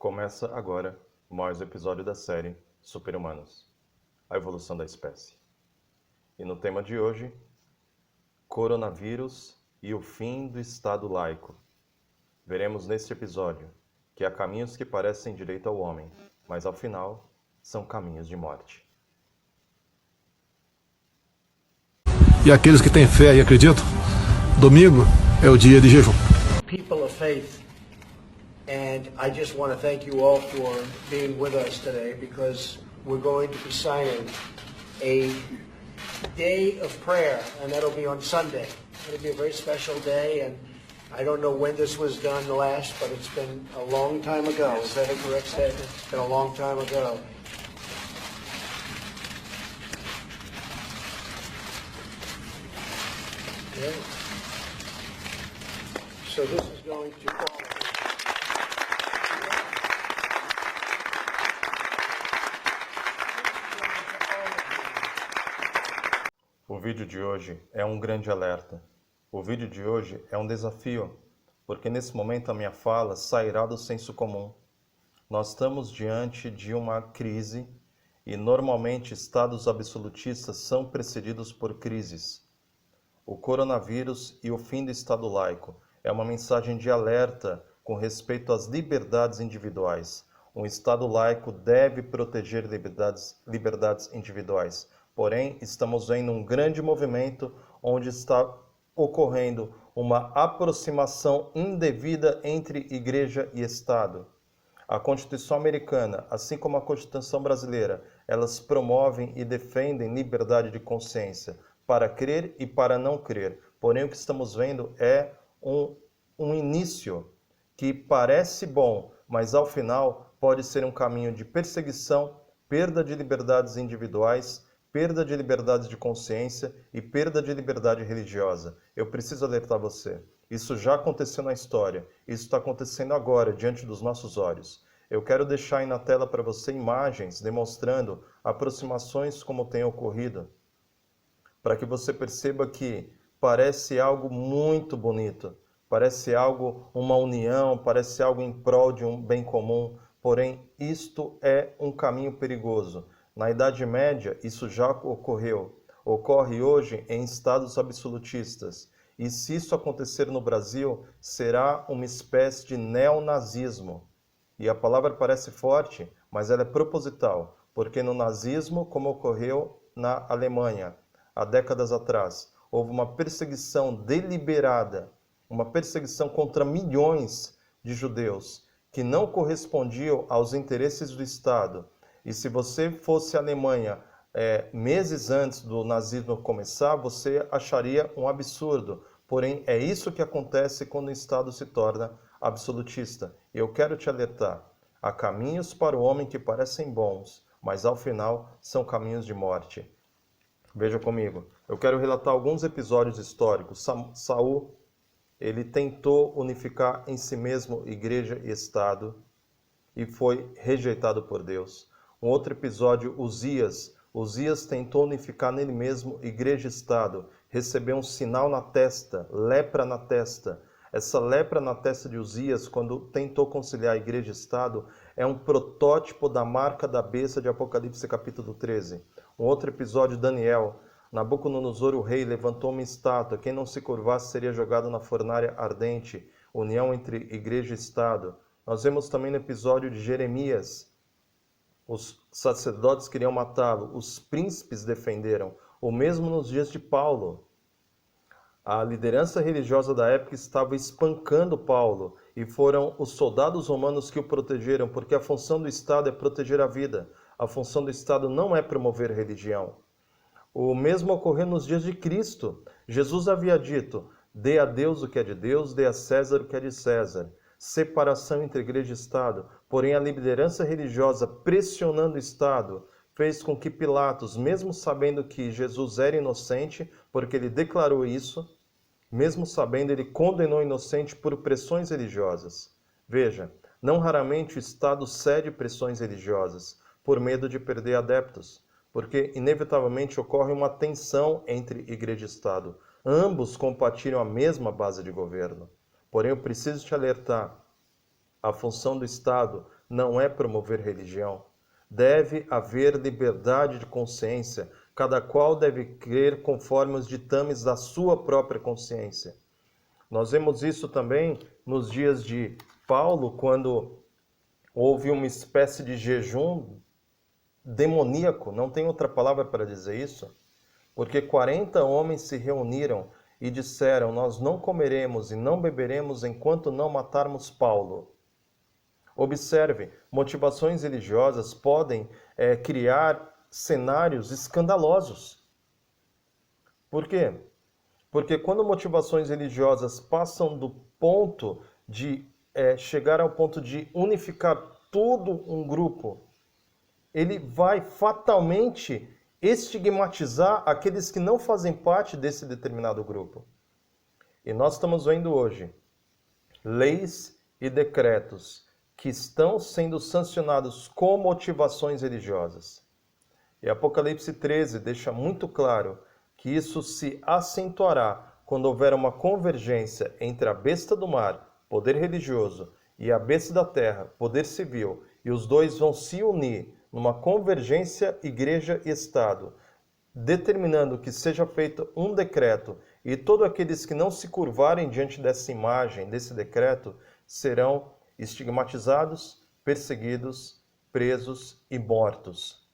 Começa agora mais um episódio da série Super-Humanos, a evolução da espécie. E no tema de hoje, coronavírus e o fim do Estado laico. Veremos neste episódio que há caminhos que parecem direito ao homem, mas ao final são caminhos de morte. E aqueles que têm fé e acreditam, domingo é o dia de jejum. People of faith, and I just want to thank you all for being with us today because we're going to be signing a day of prayer, and that'll be on Sunday. It'll be a very special day, and I don't know when this was done last, but it's been a long time ago. Is that a correct statement? It's been a long time ago. Okay. So this is going to call. O vídeo de hoje é um grande alerta. O vídeo de hoje é um desafio, porque nesse momento a minha fala sairá do senso comum. Nós estamos diante de uma crise e normalmente estados absolutistas são precedidos por crises. O coronavírus e o fim do Estado laico é uma mensagem de alerta com respeito às liberdades individuais. Um Estado laico deve proteger liberdades individuais. Porém, estamos vendo um grande movimento onde está ocorrendo uma aproximação indevida entre igreja e Estado. A Constituição americana, assim como a Constituição brasileira, elas promovem e defendem liberdade de consciência para crer e para não crer. Porém, o que estamos vendo é um início que parece bom, mas ao final pode ser um caminho de perseguição, perda de liberdades individuais, perda de liberdade de consciência e perda de liberdade religiosa. Eu preciso alertar você. Isso já aconteceu na história. Isso está acontecendo agora, diante dos nossos olhos. Eu quero deixar aí na tela para você imagens demonstrando aproximações como tem ocorrido, para que você perceba que parece algo muito bonito, parece algo, uma união, parece algo em prol de um bem comum, porém isto é um caminho perigoso. Na Idade Média, isso já ocorreu. Ocorre hoje em estados absolutistas. E se isso acontecer no Brasil, será uma espécie de neonazismo. E a palavra parece forte, mas ela é proposital, porque no nazismo, como ocorreu na Alemanha, há décadas atrás, houve uma perseguição deliberada, uma perseguição contra milhões de judeus que não correspondiam aos interesses do Estado. E se você fosse à Alemanha meses antes do nazismo começar, você acharia um absurdo. Porém, é isso que acontece quando o Estado se torna absolutista. E eu quero te alertar. Há caminhos para o homem que parecem bons, mas ao final são caminhos de morte. Veja comigo. Eu quero relatar alguns episódios históricos. Saul, ele tentou unificar em si mesmo igreja e Estado e foi rejeitado por Deus. Um outro episódio, Uzias. Uzias tentou unificar nele mesmo igreja e Estado. Recebeu um sinal na testa, lepra na testa. Essa lepra na testa de Uzias, quando tentou conciliar igreja e Estado, é um protótipo da marca da besta de Apocalipse capítulo 13. Um outro episódio, Daniel. Nabucodonosor, o rei, levantou uma estátua. Quem não se curvasse seria jogado na fornalha ardente. União entre igreja e Estado. Nós vemos também no episódio de Jeremias. Os sacerdotes queriam matá-lo, os príncipes defenderam. O mesmo nos dias de Paulo. A liderança religiosa da época estava espancando Paulo e foram os soldados romanos que o protegeram, porque a função do Estado é proteger a vida. A função do Estado não é promover religião. O mesmo ocorreu nos dias de Cristo. Jesus havia dito: dê a Deus o que é de Deus, dê a César o que é de César. Separação entre igreja e Estado. Porém, a liderança religiosa pressionando o Estado fez com que Pilatos, mesmo sabendo que Jesus era inocente, porque ele declarou isso, mesmo sabendo, ele condenou o inocente por pressões religiosas. Veja, não raramente o Estado cede pressões religiosas por medo de perder adeptos, porque inevitavelmente ocorre uma tensão entre igreja e Estado. Ambos compartilham a mesma base de governo. Porém, eu preciso te alertar. A função do Estado não é promover religião. Deve haver liberdade de consciência. Cada qual deve crer conforme os ditames da sua própria consciência. Nós vemos isso também nos dias de Paulo, quando houve uma espécie de jejum demoníaco, não tem outra palavra para dizer isso, porque 40 homens se reuniram e disseram: nós não comeremos e não beberemos enquanto não matarmos Paulo. Observe, motivações religiosas podem criar cenários escandalosos. Por quê? Porque quando motivações religiosas passam do ponto de chegar ao ponto de unificar todo um grupo, ele vai fatalmente estigmatizar aqueles que não fazem parte desse determinado grupo. E nós estamos vendo hoje leis e decretos que estão sendo sancionados com motivações religiosas. E Apocalipse 13 deixa muito claro que isso se acentuará quando houver uma convergência entre a besta do mar, poder religioso, e a besta da terra, poder civil, e os dois vão se unir numa convergência igreja e Estado, determinando que seja feito um decreto, e todos aqueles que não se curvarem diante dessa imagem, desse decreto, serão estigmatizados, perseguidos, presos e mortos.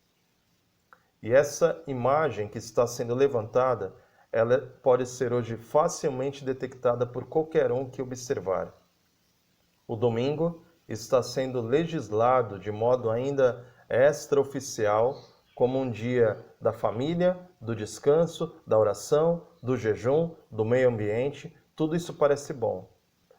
E essa imagem que está sendo levantada, ela pode ser hoje facilmente detectada por qualquer um que observar. O domingo está sendo legislado de modo ainda extraoficial como um dia da família, do descanso, da oração, do jejum, do meio ambiente. Tudo isso parece bom.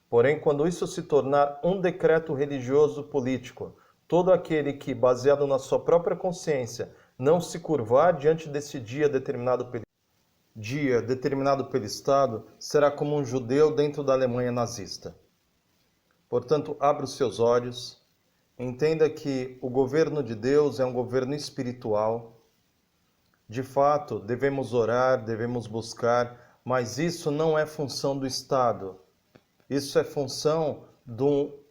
Porém, quando isso se tornar um decreto religioso político, todo aquele que, baseado na sua própria consciência, não se curvar diante desse dia determinado pelo Estado, será como um judeu dentro da Alemanha nazista. Portanto, abra os seus olhos, entenda que o governo de Deus é um governo espiritual. De fato, devemos orar, devemos buscar, mas isso não é função do Estado. Isso é função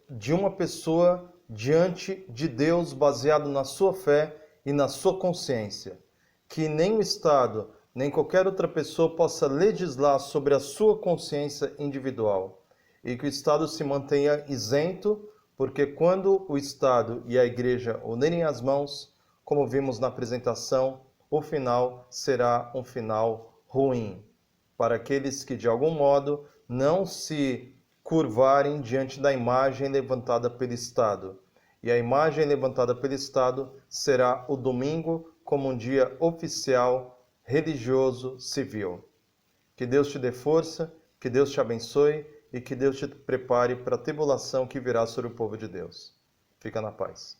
de uma pessoa diante de Deus, baseado na sua fé e na sua consciência. Que nem o Estado, nem qualquer outra pessoa possa legislar sobre a sua consciência individual. E que o Estado se mantenha isento, porque quando o Estado e a Igreja unirem as mãos, como vimos na apresentação, o final será um final ruim, para aqueles que de algum modo não se curvarem diante da imagem levantada pelo Estado. E a imagem levantada pelo Estado será o domingo como um dia oficial, religioso, civil. Que Deus te dê força, que Deus te abençoe e que Deus te prepare para a tribulação que virá sobre o povo de Deus. Fica na paz.